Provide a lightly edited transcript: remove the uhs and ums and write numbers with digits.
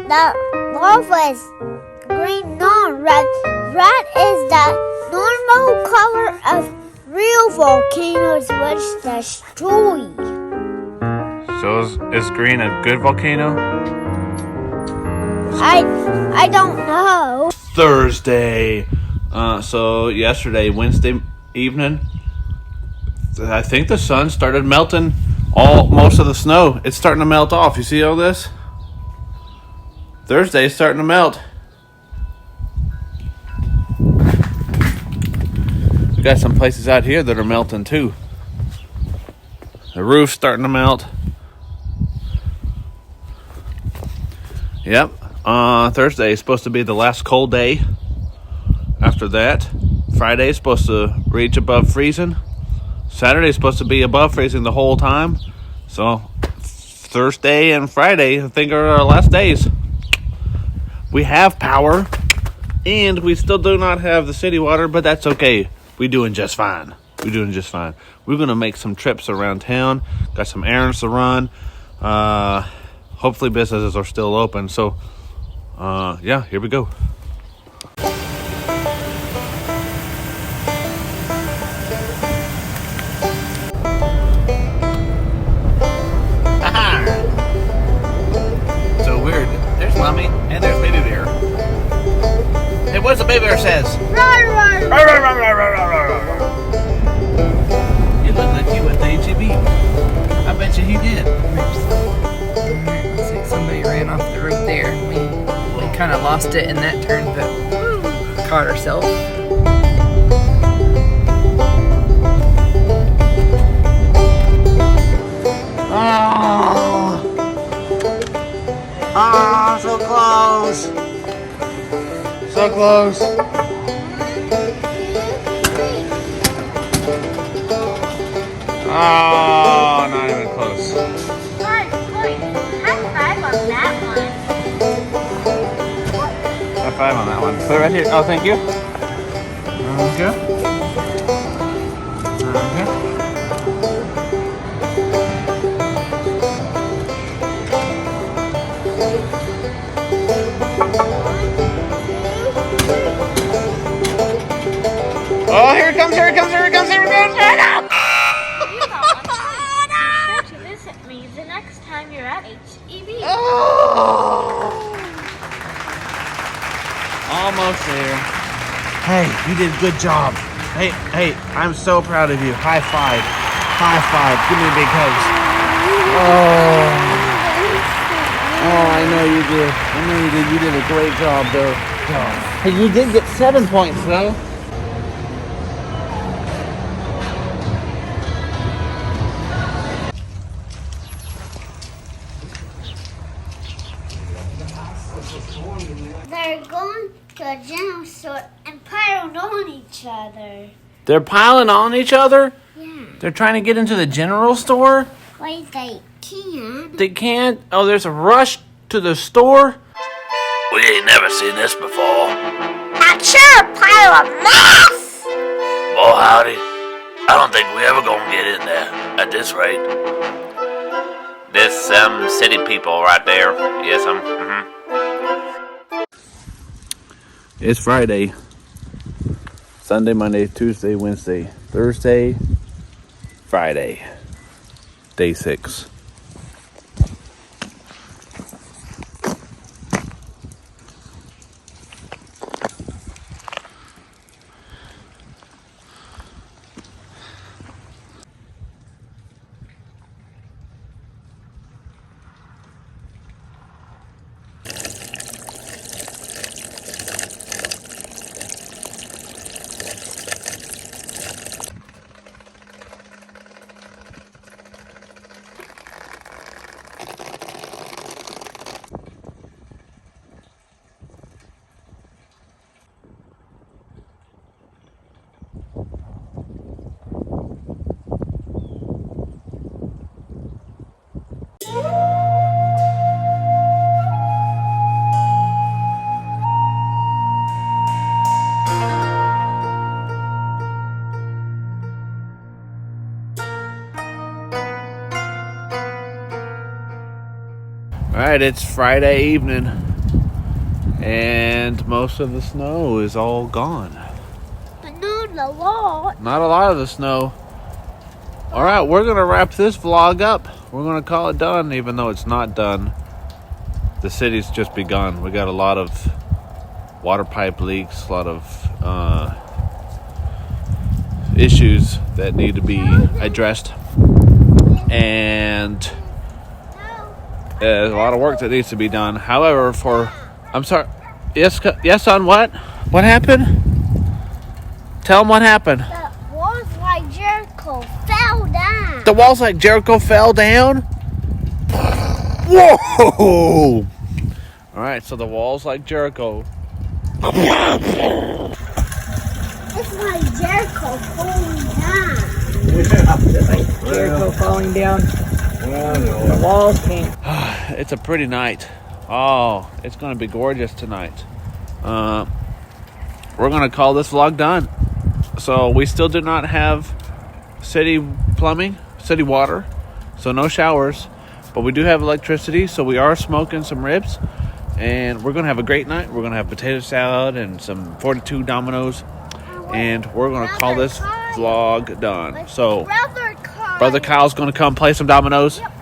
The lava is green, not red. Red is the normal color of real volcanoes which destroy. So is green a good volcano? I don't know. Thursday. So yesterday, Wednesday evening, I think the sun started melting most of the snow. It's starting to melt off. You see all this? Thursday's starting to melt. We got some places out here that are melting too. The roof's starting to melt. Yep. Thursday is supposed to be the last cold day. After that, Friday is supposed to reach above freezing. Saturday is supposed to be above freezing the whole time. So Thursday and Friday, I think, are our last days. We have power, and we still do not have the city water, but that's okay. We're doing just fine. We're going to make some trips around town. Got some errands to run. Hopefully businesses are still open. So, yeah, here we go. So weird. There's Mommy, and there's Baby Bear. Hey, what's the Baby Bear says? He looked like he went to H-E-B. I bet you he did. Looks like somebody ran off the road there. We kind of lost it in that turn, but caught ourselves. Oh, so close. So close. Oh, not even close. High five on that one. High five on that one. Put it right here. Oh, thank you. Okay. Oh, here it comes. You got one to visit me the next time you're at H-E-B. Oh! Almost there. Hey, you did a good job. Hey, I'm so proud of you. High five. High five. Give me a big hug. Oh, I know you did. You did a great job, though. Hey, you did get 7 points, though. They're going to a general store and piled on each other. They're piling on each other? Yeah. They're trying to get into the general store? Wait, they can. They can't? Oh, there's a rush to the store? We ain't never seen this before. I'm sure a pile of mess. Oh, howdy. I don't think we ever gonna get in there at this rate. This, city people right there. Yes, It's Friday. Sunday, Monday, Tuesday, Wednesday, Thursday, Friday. Day 6. Alright, it's Friday evening. And most of the snow is all gone. But not a lot. Not a lot of the snow. All right, we're going to wrap this vlog up. We're going to call it done, even though it's not done. The city's just begun. We got a lot of water pipe leaks, a lot of issues that need to be addressed. And there's a lot of work that needs to be done. However, I'm sorry. Yes, son, what? What happened? Tell them what happened. The walls like Jericho fell down. The walls like Jericho fell down? Whoa! All right, so the walls like Jericho. It's like Jericho falling down. Jericho falling down. The walls came. It's a pretty night. Oh, it's going to be gorgeous tonight. We're going to call this vlog done. So we still do not have city plumbing, city water, so no showers. But we do have electricity, so we are smoking some ribs. And we're going to have a great night. We're going to have potato salad and some 42 Dominoes. And we're going to call this vlog done. So, Brother Kyle's going to come play some dominoes. Yep.